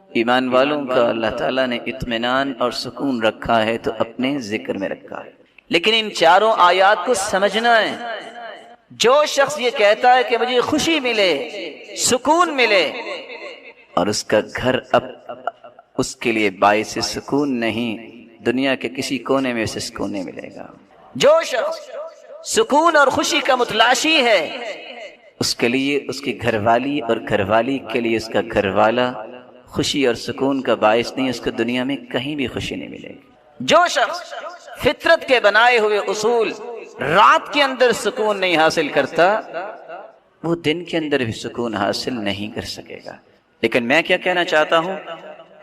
ایمان والوں کا اللہ تعالیٰ نے اطمینان اور سکون رکھا ہے تو اپنے ذکر میں رکھا ہے۔ لیکن ان چاروں آیات کو سمجھنا ہے۔ جو شخص یہ کہتا ہے کہ مجھے خوشی ملے، سکون ملے، اور اس کا گھر اب اس کے لیے باعث سکون نہیں، دنیا کے کسی کونے میں اسے سکون نہیں ملے گا۔ جو شخص سکون اور خوشی کا متلاشی ہے، اس کے لیے اس کی گھر والی اور گھر والی کے لیے اس کا گھر والا خوشی اور سکون کا باعث نہیں، اس کو دنیا میں کہیں بھی خوشی نہیں ملے گی۔ جو شخص فطرت کے بنائے ہوئے اصول رات کے اندر سکون نہیں حاصل کرتا، وہ دن کے اندر بھی سکون حاصل نہیں کر سکے گا۔ لیکن میں کیا کہنا چاہتا ہوں،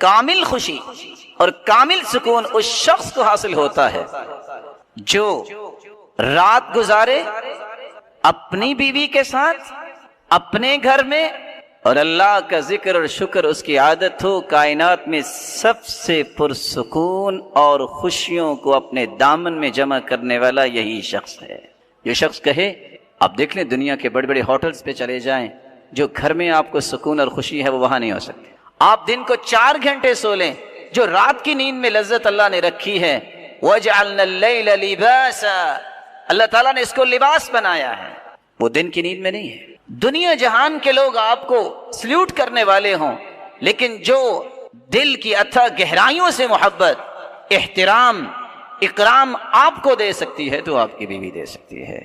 کامل خوشی اور کامل سکون اس شخص کو حاصل ہوتا ہے جو رات گزارے اپنی بیوی کے ساتھ اپنے گھر میں، اور اللہ کا ذکر اور شکر اس کی عادت ہو۔ کائنات میں سب سے پرسکون اور خوشیوں کو اپنے دامن میں جمع کرنے والا یہی شخص ہے۔ جو شخص کہے، آپ دیکھ لیں دنیا کے بڑے بڑے ہوٹلز پہ چلے جائیں، جو گھر میں آپ کو سکون اور خوشی ہے وہ وہاں نہیں ہو سکتی۔ آپ دن کو 4 گھنٹے سو لیں، جو رات کی نیند میں لذت اللہ نے رکھی ہے، وَجَعَلْنَا اللَّيْلَ لِبَاسًا، اللہ تعالیٰ نے اس کو لباس بنایا ہے، وہ دن کی نیند میں نہیں ہے۔ دنیا جہان کے لوگ آپ کو سلیوٹ کرنے والے ہوں، لیکن جو دل کی اتھا گہرائیوں سے محبت، احترام، اکرام آپ کو دے سکتی ہے تو آپ کی بیوی دے سکتی ہے۔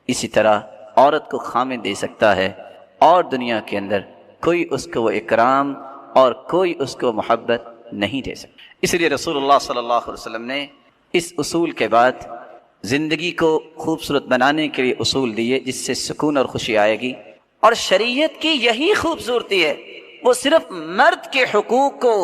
اسی طرح عورت کو خامن دے سکتا ہے، اور دنیا کے اندر کوئی اس کو وہ اکرام اور کوئی اس کو محبت نہیں دے سکتا۔ اس لیے رسول اللہ صلی اللہ علیہ وسلم نے اس اصول کے بعد زندگی کو خوبصورت بنانے کے لیے اصول دیے جس سے سکون اور خوشی آئے گی۔ اور شریعت کی یہی خوبصورتی ہے، وہ صرف مرد کے حقوق کو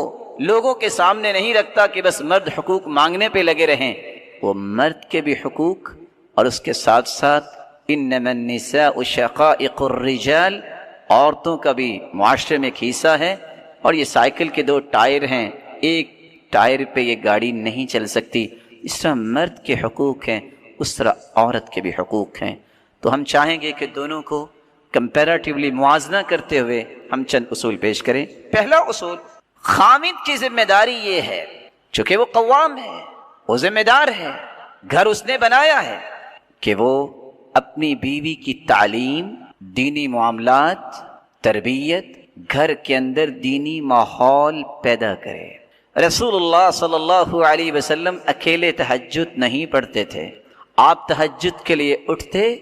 لوگوں کے سامنے نہیں رکھتا کہ بس مرد حقوق مانگنے پہ لگے رہیں، وہ مرد کے بھی حقوق اور اس کے ساتھ ساتھ انما النساء شقائق الرجال، عورتوں کا بھی معاشرے میں ایک حصہ ہے، اور یہ سائیکل کے 2 ٹائر ہیں، ایک ٹائر پہ یہ گاڑی نہیں چل سکتی۔ اس طرح مرد کے حقوق ہیں، اس طرح عورت کے بھی حقوق ہیں۔ تو ہم چاہیں گے کہ دونوں کو کمپیریٹیولی موازنہ کرتے ہوئے ہم چند اصول پیش کریں۔ پہلا اصول، خامد کی ذمہ داری یہ ہے، چونکہ وہ قوام ہے، وہ ذمہ دار ہے، گھر اس نے بنایا ہے، کہ وہ اپنی بیوی کی تعلیم، دینی معاملات، تربیت، گھر کے اندر دینی ماحول پیدا کرے۔ رسول اللہ صلی اللہ علیہ وسلم اکیلے تہجد نہیں پڑھتے تھے، آپ تہجد کے لیے اٹھتے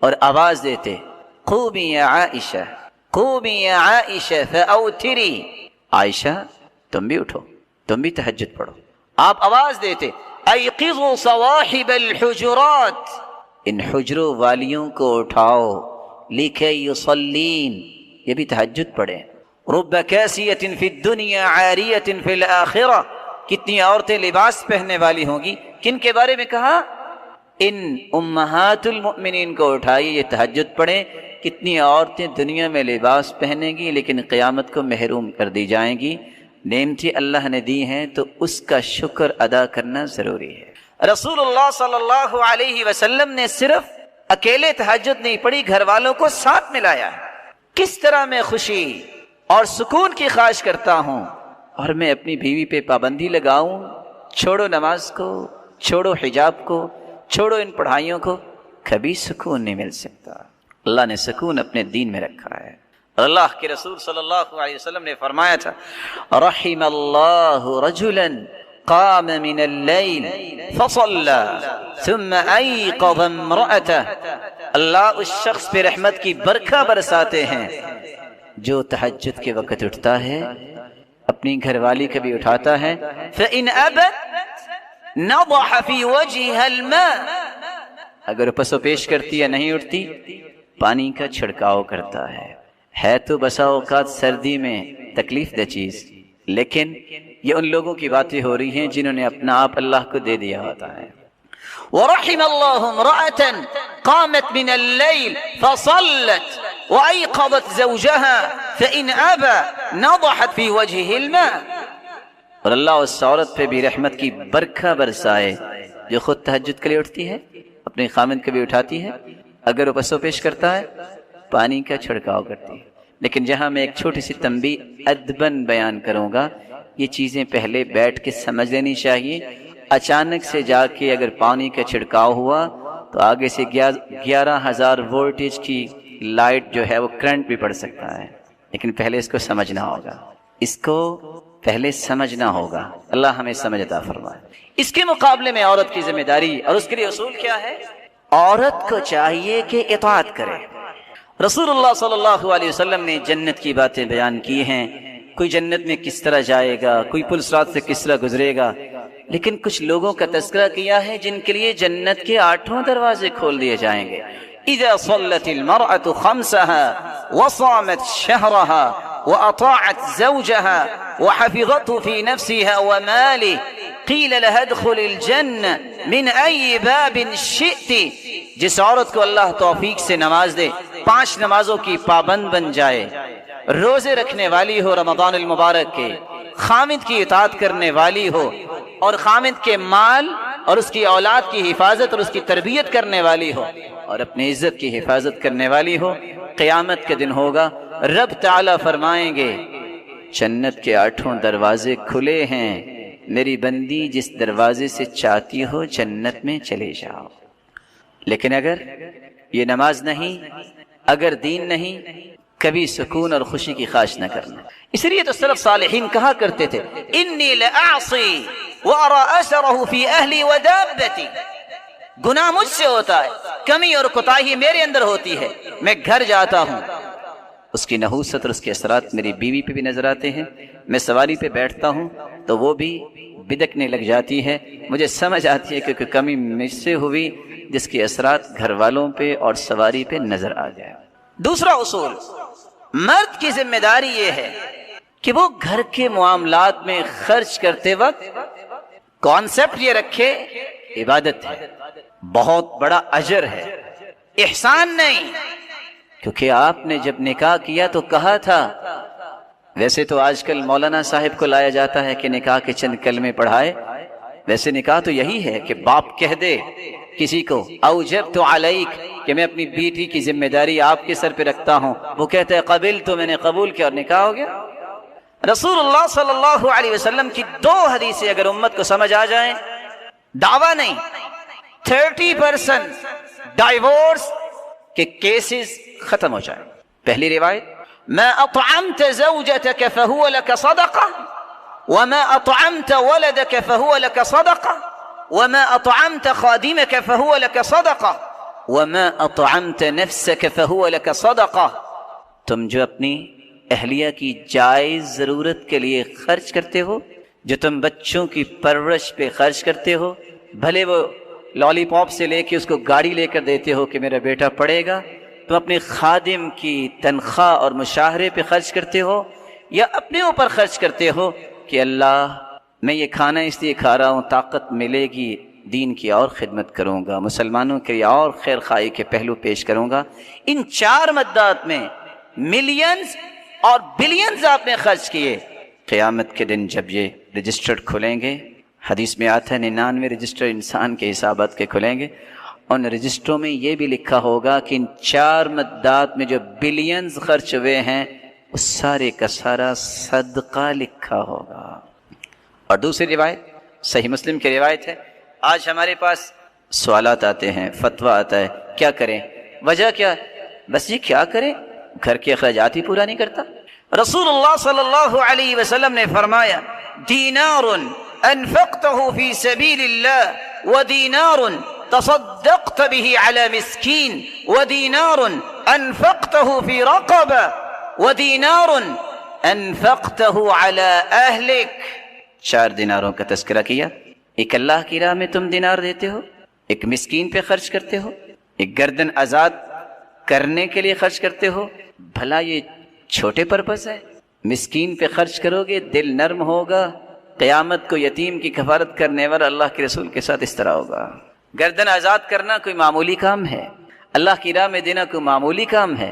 اور آواز دیتے، قومی یا عائشہ، قومی یا عائشہ فاوتری، عائشہ تم بھی اٹھو، تم بھی تہجد پڑھو۔ آپ آواز دیتے، ایقظوا صواحب الحجرات، ان حجروں والیوں کو اٹھاؤ، لکھے یصلین، یہ بھی تہجد پڑھیں۔ رب کاسیۃ فی الدنیا عاریۃ فی الآخرہ، کتنی عورتیں لباس پہننے والی ہوں گی، کن کے بارے میں کہا؟ ان امہات المؤمنین کو اٹھائیے، یہ تہجد پڑھیں۔ کتنی عورتیں دنیا میں لباس پہنیں گی لیکن قیامت کو محروم کر دی جائیں گی۔ نعمتیں اللہ نے دی ہیں تو اس کا شکر ادا کرنا ضروری ہے۔ رسول اللہ صلی اللہ علیہ وسلم نے صرف اکیلے تہجد نہیں پڑھی، گھر والوں کو ساتھ ملایا ہے۔ کس طرح میں خوشی اور سکون کی خواہش کرتا ہوں، اور میں اپنی بیوی پہ پابندی لگاؤں، چھوڑو نماز کو، چھوڑو حجاب کو، چھوڑو ان پڑھائیوں کو، کبھی سکون نہیں مل سکتا۔ اللہ نے سکون اپنے دین میں رکھا ہے۔ اللہ کے رسول صلی اللہ علیہ وسلم نے فرمایا تھا، رحم اللہ رجلا قام من اللیل فصلى ثم ایقظ امرأته، اللہ اس شخص پہ رحمت کی برکھا برساتے ہیں جو تہجد کے وقت اٹھتا ہے، اپنی گھر والی کو بھی اٹھاتا ہے۔ فإن أبت نضح في وجهها الماء، اگر پسو پیش کرتی ہے نہیں اٹھتی، پانی کا چھڑکاؤ کرتا ہے تو بسا اوقات سردی میں تکلیف دہ چیز، لیکن یہ ان لوگوں کی باتیں ہو رہی ہیں جنہوں نے اپنا آپ اللہ کو دے دیا ہوتا ہے۔ وَرَحِمَ اللَّهُ امْرَأَةً قَامَتْ مِنَ اللَّيْلِ فَصَلَّتْ وَأَيْقَظَتْ زَوْجَهَا فَإِنْ أَبَى نَضَحَتْ فِي وَجْهِهِ الْمَاء، اور اللہ اس عورت پہ بھی رحمت کی برکھا برسائے جو خود تہجد کے لیے اٹھتی ہے، اپنے خامند کو بھی اٹھاتی ہے، اگر وہ پسو پیش کرتا ہے پانی کا چھڑکاؤ کرتی ہے۔ لیکن جہاں میں ایک چھوٹی سی تنبیہ ادباً بیان کروں گا، یہ چیزیں پہلے بیٹھ کے سمجھ لینی چاہیے۔ اچانک سے جا کے اگر پانی کا چھڑکاؤ ہوا تو آگے سے 11,000 وولٹیج کی لائٹ جو ہے وہ کرنٹ بھی پڑ سکتا ہے، لیکن پہلے اس کو سمجھنا ہوگا، اس کو پہلے سمجھنا ہوگا۔ اللہ ہمیں سمجھ عطا فرمائے۔ اس کے مقابلے میں عورت کی ذمہ داری اور اس کے لیے اصول کیا ہے؟ عورت کو چاہیے کہ اطاعت کرے۔ رسول اللہ صلی اللہ علیہ وسلم نے جنت کی باتیں بیان کی ہیں، کوئی جنت میں کس طرح جائے گا، کوئی پل صراط سے کس طرح گزرے گا، لیکن کچھ لوگوں کا تذکرہ کیا ہے جن کے لیے جنت کے 8 دروازے کھول دیے جائیں گے۔ اذا صلت المرأة خمسها وصامت شهرها وأطاعت زوجها وحفظته في نفسها وماله قیل لها ادخل الجنة من أي باب شئت۔ جس عورت کو اللہ توفیق سے نماز دے، 5 نمازوں کی پابند بن جائے، روزے رکھنے والی ہو رمضان المبارک کے، خامد کی اطاعت کرنے والی ہو اور خامد کے مال اور اس کی اولاد کی حفاظت اور اس کی تربیت کرنے والی ہو اور اپنی عزت کی حفاظت کرنے والی ہو، قیامت کے دن ہوگا رب تعالیٰ فرمائیں گے جنت کے 8 دروازے کھلے ہیں، میری بندی جس دروازے سے چاہتی ہو جنت میں چلے جاؤ۔ لیکن اگر یہ نماز نہیں، اگر دین نہیں، کبھی سکون اور خوشی کی خواہش نہ کرنا۔ اس لیے تو سلف صالحین کہا کرتے تھے انی لأعصی وارى اثره فی اہلی ودابتی، گناہ مجھ سے ہوتا ہے، کمی اور کوتاہی میرے اندر ہوتی ہے، میں گھر جاتا ہوں، اس کی نحوست اور اس کے اثرات میری بیوی پہ بھی نظر آتے ہیں، میں سواری پہ بیٹھتا ہوں تو وہ بھی بدکنے لگ جاتی ہے، مجھے سمجھ آتی ہے کہ کمی مجھ سے ہوئی جس کے اثرات گھر والوں پہ اور سواری پہ نظر آ جائے۔ دوسرا اصول، مرد کی ذمہ داری یہ ہے کہ وہ گھر کے معاملات میں خرچ کرتے وقت کانسیپٹ یہ رکھے عبادت ہے، بہت بڑا اجر ہے، احسان نہیں، کیونکہ آپ نے جب نکاح کیا تو کہا تھا، ویسے تو آج کل مولانا صاحب کو لایا جاتا ہے کہ نکاح کے چند کلمے پڑھائے، ویسے نکاح تو یہی ہے کہ باپ کہہ دے کسی کو اوجبت علیک کہ میں اپنی بیٹی کی ذمہ داری آپ کے سر پہ رکھتا ہوں، وہ کہتا ہے قبل تو میں نے قبول کیا اور نکاح ہو گیا۔ رسول اللہ صلی اللہ علیہ وسلم کی 2 حدیثیں اگر امت کو سمجھ آ جائیں، دعویٰ نہیں، 30% ڈائیورس کے کیسز ختم ہو جائیں۔ پہلی روایت، ما اطعمت زوجتك فهو لك صدقہ وما اطعمت ولدك فهو لك صدقہ وما اطعمت خادمك فهو لك صدقہ وما اطعمت نفسك فهو لك صدقہ۔ تم جو اپنی اہلیہ کی جائز ضرورت کے لیے خرچ کرتے ہو، جو تم بچوں کی پرورش پہ خرچ کرتے ہو، بھلے وہ لالی پاپ سے لے کے اس کو گاڑی لے کر دیتے ہو کہ میرا بیٹا پڑھے گا، تم اپنے خادم کی تنخواہ اور مشاہرے پہ خرچ کرتے ہو، یا اپنے اوپر خرچ کرتے ہو کہ اللہ میں یہ کھانا اس لیے کھا رہا ہوں طاقت ملے گی دین کی اور خدمت کروں گا، مسلمانوں کے لیے اور خیر خواہی کے پہلو پیش کروں گا۔ ان 4 مدات میں ملینز اور بلینز آپ نے خرچ کیے، قیامت کے دن جب یہ رجسٹرڈ کھلیں گے، حدیث میں آتا ہے 99 رجسٹر انسان کے حسابات کے کھلیں گے، ان رجسٹروں میں یہ بھی لکھا ہوگا کہ ان 4 مدات میں جو بلینز خرچ ہوئے ہیں وہ سارے کا سارا صدقہ لکھا ہوگا۔ اور دوسری روایت صحیح مسلم کی روایت ہے، آج ہمارے پاس سوالات آتے ہیں، فتویٰ آتا ہے، کیا کریں؟ وجہ کیا؟ بس یہ کیا کریں، گھر کے اخراجات ہی پورا نہیں کرتا۔ رسول اللہ صلی اللہ علیہ وسلم نے فرمایا دینار انفقته فی سبیل اللہ ودینار تصدقت به على مسکین ودینار انفقته فی رقبہ ودینار انفقته على اہلک۔ 4 دیناروں کا تذکرہ کیا، ایک اللہ کی راہ میں تم دینار دیتے ہو، ایک مسکین پہ خرچ کرتے ہو، ایک گردن آزاد کرنے کے لیے خرچ کرتے ہو۔ بھلا یہ چھوٹے پرپس ہے؟ مسکین پہ خرچ کرو گے دل نرم ہوگا، قیامت کو یتیم کی کفارت کرنے والا اللہ کے رسول کے ساتھ اس طرح ہوگا۔ گردن آزاد کرنا کوئی معمولی کام ہے، اللہ کی راہ میں دینا کوئی معمولی کام ہے۔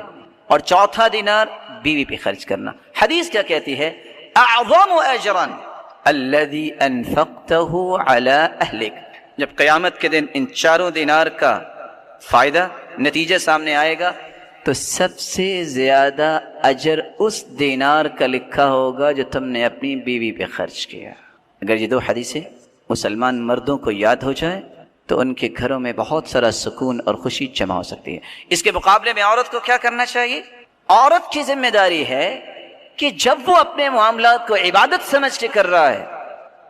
اور 4تھا دینار بیوی پہ خرچ کرنا۔ حدیث کیا کہتی ہے؟ اعظم اجرا الذي انفقته على اهلك۔ جب قیامت کے دن ان 4 دینار کا فائدہ نتیجہ سامنے آئے گا تو سب سے زیادہ اجر اس دینار کا لکھا ہوگا جو تم نے اپنی بیوی پہ خرچ کیا۔ اگر یہ دو حدیثیں مسلمان مردوں کو یاد ہو جائے تو ان کے گھروں میں بہت سارا سکون اور خوشی جمع ہو سکتی ہے۔ اس کے مقابلے میں عورت کو کیا کرنا چاہیے؟ عورت کی ذمہ داری ہے کہ جب وہ اپنے معاملات کو عبادت سمجھ کے کر رہا ہے،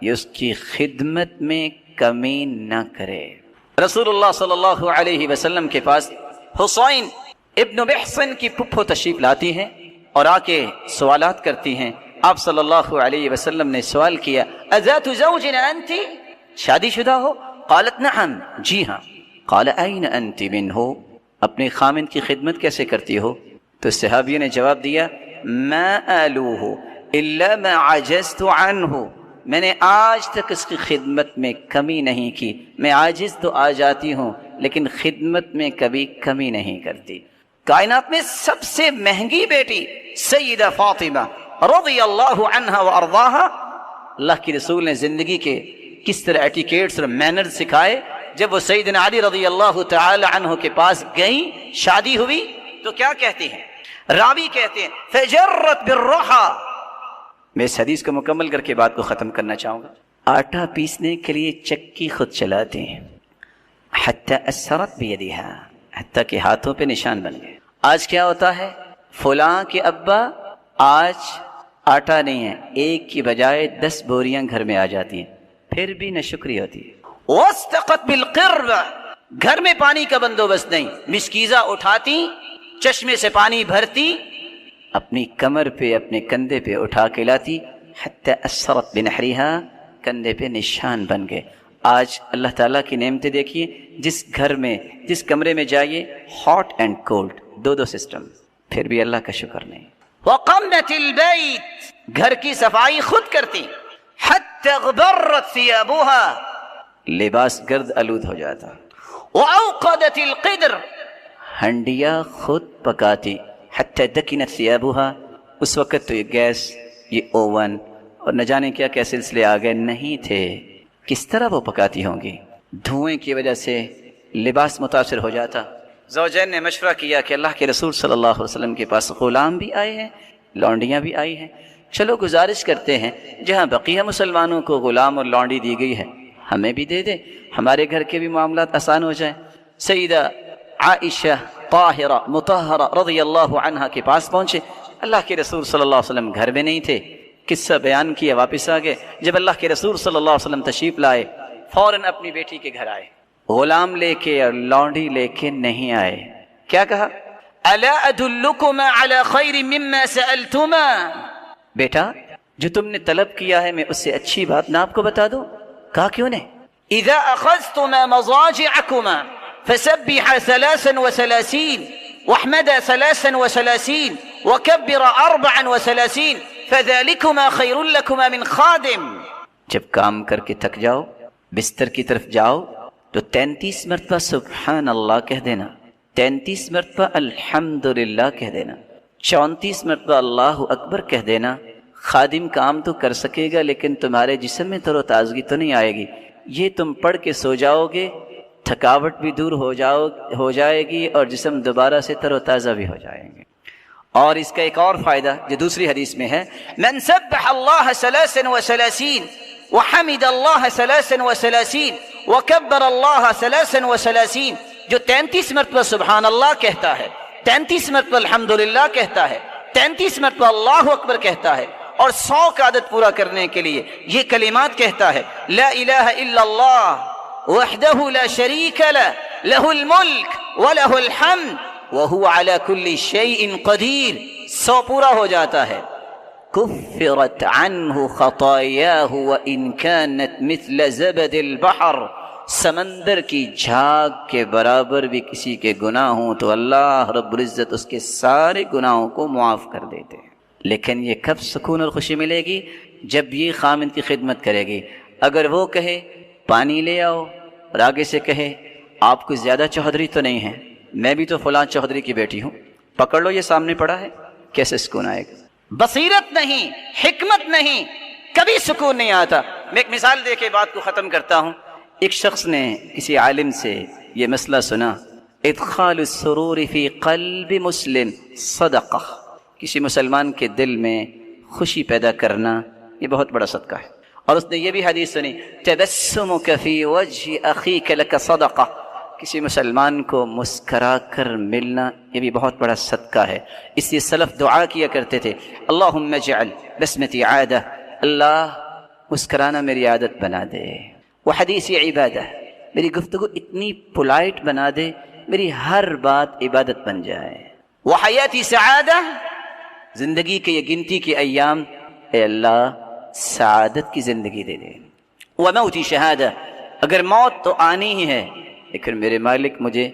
یہ اس کی خدمت میں کمی نہ کرے۔ رسول اللہ صلی اللہ علیہ وسلم کے پاس حسین ابن محسن کی پھپھو تشریف لاتی ہیں اور آ کے سوالات کرتی ہیں۔ آپ صلی اللہ علیہ وسلم نے سوال کیا، اذات زوج انت؟ شادی شدہ ہو؟ قالت نعم، جی ہاں۔ قال این انت منہ؟ اپنے خامند کی خدمت کیسے کرتی ہو؟ تو صحابی نے جواب دیا، ما آلوہ الا ما عجزت عنہ، میں نے آج تک اس کی خدمت میں کمی نہیں کی، میں عاجز تو آ جاتی ہوں لیکن خدمت میں کبھی کمی نہیں کرتی۔ کائنات میں سب سے مہنگی بیٹی سیدہ فاطمہ رضی اللہ عنہا وارضاہا، اللہ کے رسول نے زندگی کے کس طرح ایٹیکیٹس اور مینر سکھائے۔ جب وہ سیدنا علی رضی اللہ تعالی عنہ کے پاس گئیں، شادی ہوئی، تو کیا کہتی ہیں؟ راوی کہتے ہیں فجرت بالرحى۔ میں اس حدیث کو مکمل کر کے بات کو ختم کرنا چاہوں گا۔ آٹا پیسنے کے لیے چکی خود چلاتے ہیں، حتی اثرت بیدہا، حتیٰ کہ ہاتھوں پہ نشان بن گئے۔ آج کیا ہوتا ہے؟ فلاں کے ابا آج آٹا نہیں ہے، ایک کی بجائے 10 بوریاں گھر میں آ جاتی ہیں، پھر بھی نہ شکریہ ہوتی ہے۔ واستقت بالقرب، گھر میں پانی کا بندوبست نہیں، مسکیزہ اٹھاتی، چشمے سے پانی بھرتی، اپنی کمر پہ اپنے کندھے پہ اٹھا کے لاتی، حتی اثرت بنحریہا، کندھے پہ نشان بن گئے۔ آج اللہ تعالیٰ کی نعمتیں دیکھیے، جس گھر میں جس کمرے میں جائیے ہاٹ اینڈ کولڈ، دو سسٹم، پھر بھی اللہ کا شکر نہیں۔ وقمنت البیت، گھر کی صفائی خود کرتی، حتی غبرت ثیابها، لباس گرد آلود ہو جاتا۔ واوقدت القدر، ہنڈیا خود پکاتی، حتی دکنت ثیابها، اس وقت تو یہ گیس، یہ اوون اور نہ جانے کیا کیا سلسلے آ گئے نہیں تھے، کس طرح وہ پکاتی ہوں گی؟ دھوئیں کی وجہ سے لباس متاثر ہو جاتا۔ زوجین نے مشورہ کیا کہ اللہ کے رسول صلی اللہ علیہ وسلم کے پاس غلام بھی آئے ہیں، لونڈیاں بھی آئی ہیں، چلو گزارش کرتے ہیں جہاں بقیہ مسلمانوں کو غلام اور لونڈی دی گئی ہے ہمیں بھی دے دے، ہمارے گھر کے بھی معاملات آسان ہو جائیں۔ سیدہ عائشہ طاہرہ مطہرہ رضی اللہ عنہا کے پاس پہنچے، اللہ کے رسول صلی اللہ علیہ وسلم گھر میں نہیں تھے، قصہ بیان کیا، واپس آ گئے۔ جب اللہ کے رسول صلی اللہ علیہ وسلم تشریف لائے، فوراً اپنی بیٹی کے گھر آئے، غلام لے کے اور لونڈی لے کے نہیں آئے۔ کیا کہا؟ الا ادلکما علی خیر مما سألتما، بیٹا جو تم نے طلب کیا ہے میں اس سے اچھی بات نہ آپ کو بتا دوں؟ کہا کیوں نہیں؟ اذا اخذتما مضاجعکما فسبح 33 واحمد 33 وكبر 34 فذلكما خير لكما من خادم، جب کام کر کے تھک جاؤ بستر کی طرف جاؤ تو 33 مرتبہ سبحان اللہ کہہ دینا، 33 مرتبہ الحمدللہ کہہ دینا، 34 مرتبہ اللہ اکبر کہہ دینا۔ خادم کام تو کر سکے گا لیکن تمہارے جسم میں تر و تازگی تو نہیں آئے گی۔ یہ تم پڑھ کے سو جاؤ گے، تھکاوٹ بھی دور ہو جائے گی اور جسم دوبارہ سے تر و تازہ بھی ہو جائیں گے۔ اور اس کا ایک اور فائدہ جو دوسری حدیث میں ہے، من سبح اللہ 33 وحمد اللہ 33 وکبر اللہ 33، جو 33 مرتبہ سبحان اللہ کہتا ہے، 33 مرتبہ الحمدللہ کہتا ہے، 33 مرتبہ اللہ اکبر کہتا ہے، اور 100 کا عدد پورا کرنے کے لیے یہ کلمات کہتا ہے، لا الہ الا اللہ وحدہ لا شریک لہ، لہ الملک ولہ الحمد وہو علی کل شیء قدیر، 100 پورا ہو جاتا ہے۔ کفرت عنہ خطایاہ وان کانت مثل زبد البحر، سمندر کی جھاگ کے برابر بھی کسی کے گناہ ہوں تو اللہ رب العزت اس کے سارے گناہوں کو معاف کر دیتے ہیں۔ لیکن یہ کب سکون اور خوشی ملے گی؟ جب یہ خامند کی خدمت کرے گی۔ اگر وہ کہے پانی لے آؤ اور آگے سے کہے آپ کو زیادہ چوہدری تو نہیں ہے، میں بھی تو فلاں چوہدری کی بیٹی ہوں، پکڑ لو یہ سامنے پڑا ہے، کیسے سکون آئے گا؟ بصیرت نہیں، حکمت نہیں، کبھی سکون نہیں آتا۔ میں ایک مثال دے کے بات کو ختم کرتا ہوں۔ ایک شخص نے کسی عالم سے یہ مسئلہ سنا، ادخال السرور فی قلب مسلم صدقہ، کسی مسلمان کے دل میں خوشی پیدا کرنا یہ بہت بڑا صدقہ ہے۔ اور اس نے یہ بھی حدیث سنی، تبسمک فی وجہ اخیک لک صدقہ، کسی مسلمان کو مسکرا کر ملنا یہ بھی بہت بڑا صدقہ ہے۔ اس لیے سلف دعا کیا کرتے تھے، اللہم اجعل بسمتی عادہ، اللہ مسکرانا میری عادت بنا دے، وحدیثی عبادہ، میری گفتگو اتنی پولائٹ بنا دے میری ہر بات عبادت بن جائے، وحیاتی سعادہ، زندگی کے یہ گنتی کے ایام اے اللہ سعادت کی زندگی دے دے، وموتی شہادہ، اگر موت تو آنی ہی ہے لیکن میرے مالک مجھے